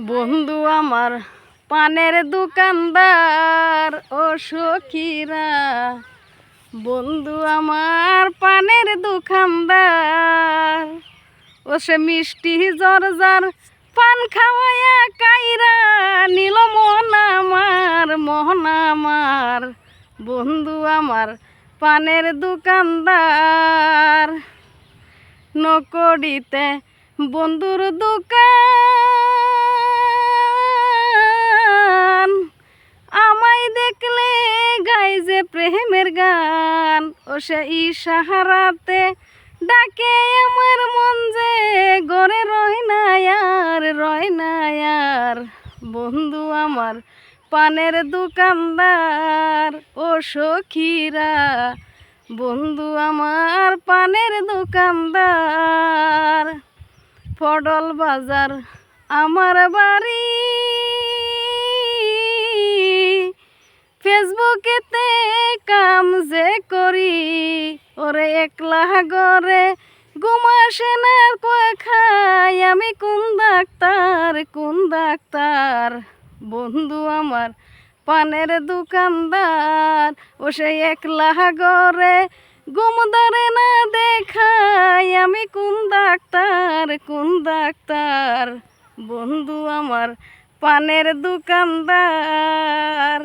বন্ধু আমার পানের দোকানদার ও সখীরা, বন্ধু আমার পানের দোকানদার, ও সে মিষ্টি জর্জার পান খাওয়াইয়া কাইরা নিল মোহন আমার বন্ধু আমার পানের দোকানদার। নকড়িতে বন্ধুর দোকান, আমায় দেখলে গাই যে প্রেমের গান, ও সে ইশারাতে ডাকে আমার মন যে গড়ে রয় না আর বন্ধু আমার পানের দোকানদার ও সখীরা, বন্ধু আমার পানের দোকানদার। পটল বাজার আমার বাড়ি, ফেসবুকেতে কাম যে করি, ওরে একলা গরে ঘুমাসে না কয় খাই আমি কোন ডাক্তার বন্ধু আমার পানের দোকানদার, ও সে একলা গরে ঘুম ধরে না দেখাই আমি কোন ডাক্তার বন্ধু আমার পানের দোকানদার।